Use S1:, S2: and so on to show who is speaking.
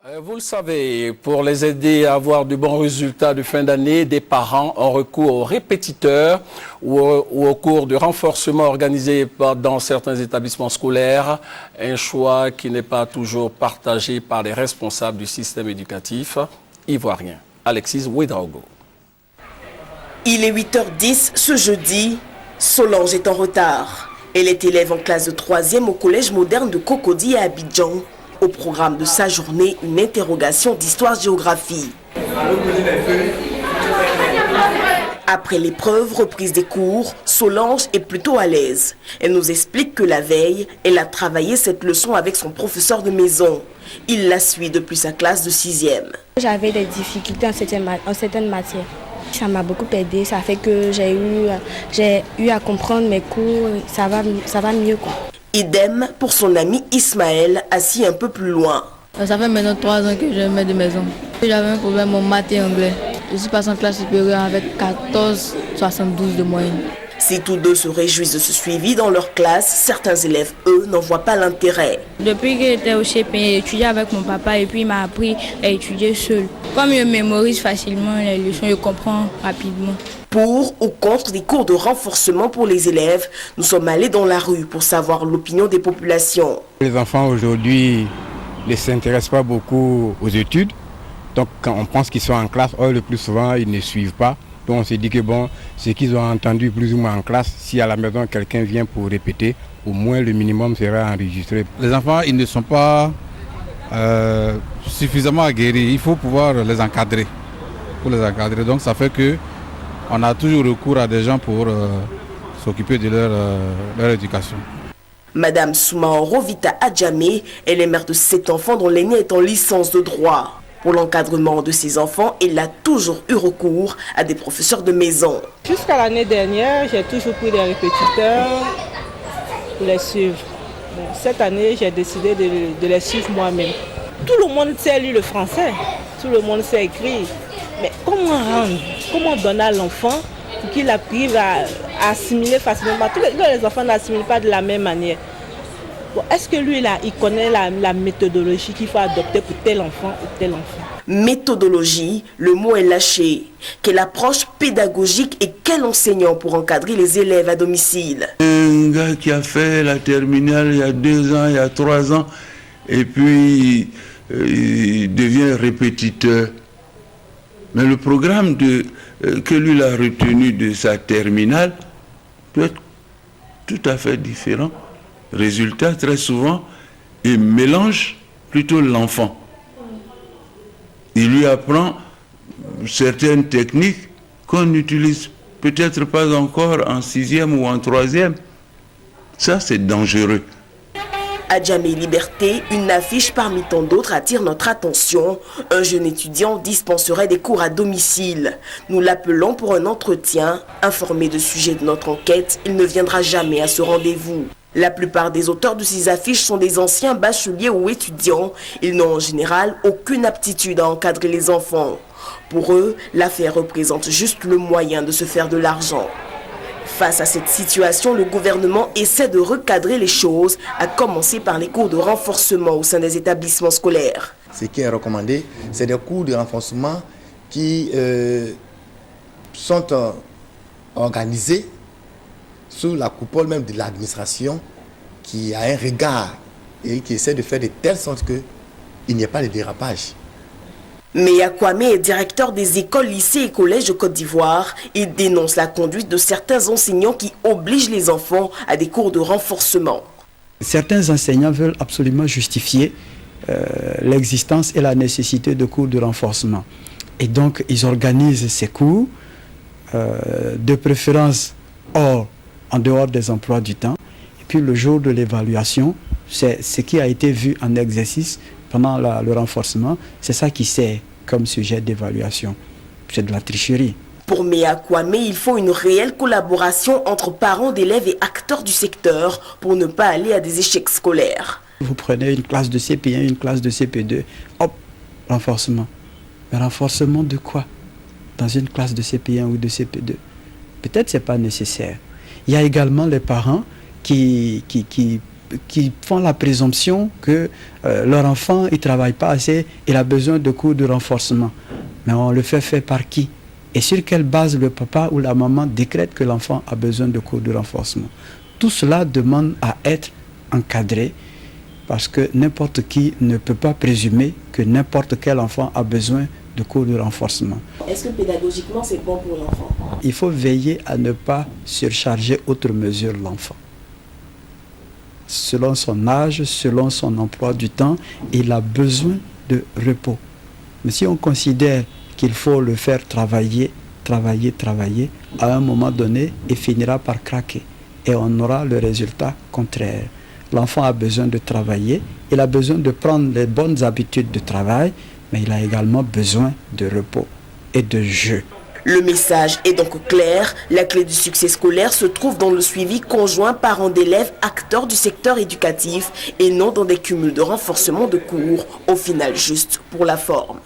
S1: Vous le savez, pour les aider à avoir de bons résultats de fin d'année, des parents ont recours aux répétiteurs ou aux cours de renforcement organisés dans certains établissements scolaires, un choix qui n'est pas toujours partagé par les responsables du système éducatif ivoirien. Alexis Ouedraogo.
S2: Il est 8h10 ce jeudi. Solange est en retard. Elle est élève en classe de 3e au collège moderne de Cocody à Abidjan. Au programme de sa journée, une interrogation d'histoire-géographie. Après l'épreuve reprise des cours, Solange est plutôt à l'aise. Elle nous explique que la veille, elle a travaillé cette leçon avec son professeur de maison. Il la suit depuis sa classe de 6e.
S3: J'avais des difficultés en certaines matières. Ça m'a beaucoup aidé, ça fait que j'ai eu à comprendre mes cours, ça va mieux quoi.
S2: Idem pour son ami Ismaël, assis un peu plus loin.
S4: Ça fait maintenant 3 ans que je mets de maison. J'avais un problème en maths et anglais. Je suis passé en classe supérieure avec 14,72 de moyenne.
S2: Si tous deux se réjouissent de ce suivi dans leur classe, certains élèves, eux, n'en voient pas l'intérêt.
S3: Depuis que j'étais au CP, j'ai étudié avec mon papa et puis il m'a appris à étudier seul. Comme je mémorise facilement les leçons, je comprends rapidement.
S2: Pour ou contre des cours de renforcement pour les élèves, nous sommes allés dans la rue pour savoir l'opinion des populations.
S5: Les enfants aujourd'hui ne s'intéressent pas beaucoup aux études. Donc quand on pense qu'ils sont en classe, or, le plus souvent ils ne suivent pas. Donc on s'est dit que bon, ce qu'ils ont entendu plus ou moins en classe, si à la maison quelqu'un vient pour répéter, au moins le minimum sera enregistré.
S6: Les enfants, ils ne sont pas suffisamment aguerris. Il faut pouvoir les encadrer. Donc ça fait que on a toujours recours à des gens pour s'occuper de leur éducation.
S2: Madame Soumaoro Vita Adjamé, elle est mère de 7 enfants dont l'aîné est en licence de droit. Pour l'encadrement de ses enfants, elle a toujours eu recours à des professeurs de maison.
S7: Jusqu'à l'année dernière, j'ai toujours pris des répétiteurs pour les suivre. Bon, cette année, j'ai décidé de les suivre moi-même. Tout le monde sait lire le français, tout le monde sait écrire. Mais comment donner à l'enfant pour qu'il arrive à assimiler facilement? Tous les enfants n'assimilent pas de la même manière. Bon, est-ce que lui, là, il connaît la méthodologie qu'il faut adopter pour tel enfant ou tel enfant?
S2: Méthodologie, le mot est lâché. Quelle approche pédagogique et quel enseignant pour encadrer les élèves à domicile?
S8: Un gars qui a fait la terminale il y a 2 ans, il y a 3 ans, et puis il devient répétiteur. Mais le programme que lui a retenu de sa terminale peut être tout à fait différent. Résultat, très souvent, il mélange plutôt l'enfant. Il lui apprend certaines techniques qu'on n'utilise peut-être pas encore en 6e ou en 3e. Ça, c'est dangereux.
S2: Adjamé Liberté, une affiche parmi tant d'autres attire notre attention. Un jeune étudiant dispenserait des cours à domicile. Nous l'appelons pour un entretien. Informé du sujet de notre enquête, il ne viendra jamais à ce rendez-vous. La plupart des auteurs de ces affiches sont des anciens bacheliers ou étudiants. Ils n'ont en général aucune aptitude à encadrer les enfants. Pour eux, l'affaire représente juste le moyen de se faire de l'argent. Face à cette situation, le gouvernement essaie de recadrer les choses, à commencer par les cours de renforcement au sein des établissements scolaires.
S9: Ce qui est recommandé, c'est des cours de renforcement qui sont organisés sous la coupole même de l'administration, qui a un regard et qui essaie de faire de telle sorte qu'il n'y ait pas de dérapage.
S2: Meya Kwame est directeur des écoles, lycées et collèges de Côte d'Ivoire. Il dénonce la conduite de certains enseignants qui obligent les enfants à des cours de renforcement.
S10: Certains enseignants veulent absolument justifier l'existence et la nécessité de cours de renforcement. Et donc, ils organisent ces cours, de préférence en dehors des emplois du temps. Et puis le jour de l'évaluation, c'est ce qui a été vu en exercice pendant le renforcement. C'est ça qui sert comme sujet d'évaluation. C'est de la tricherie.
S2: Pour Meya Kwame, il faut une réelle collaboration entre parents d'élèves et acteurs du secteur pour ne pas aller à des échecs scolaires.
S10: Vous prenez une classe de CP1, une classe de CP2, hop, renforcement. Mais renforcement de quoi? Dans une classe de CP1 ou de CP2? Peut-être que ce n'est pas nécessaire. Il y a également les parents qui qui font la présomption que leur enfant ne travaille pas assez, il a besoin de cours de renforcement. Mais on le fait par qui? Et sur quelle base le papa ou la maman décrète que l'enfant a besoin de cours de renforcement? Tout cela demande à être encadré, parce que n'importe qui ne peut pas présumer que n'importe quel enfant a besoin de cours de renforcement.
S2: Est-ce que pédagogiquement c'est bon pour l'enfant?
S10: Il faut veiller à ne pas surcharger outre mesure l'enfant. Selon son âge, selon son emploi du temps, il a besoin de repos. Mais si on considère qu'il faut le faire travailler, à un moment donné, il finira par craquer. Et on aura le résultat contraire. L'enfant a besoin de travailler, il a besoin de prendre les bonnes habitudes de travail, mais il a également besoin de repos et de jeu.
S2: Le message est donc clair, la clé du succès scolaire se trouve dans le suivi conjoint parents d'élèves, acteurs du secteur éducatif et non dans des cumuls de renforcement de cours, au final juste pour la forme.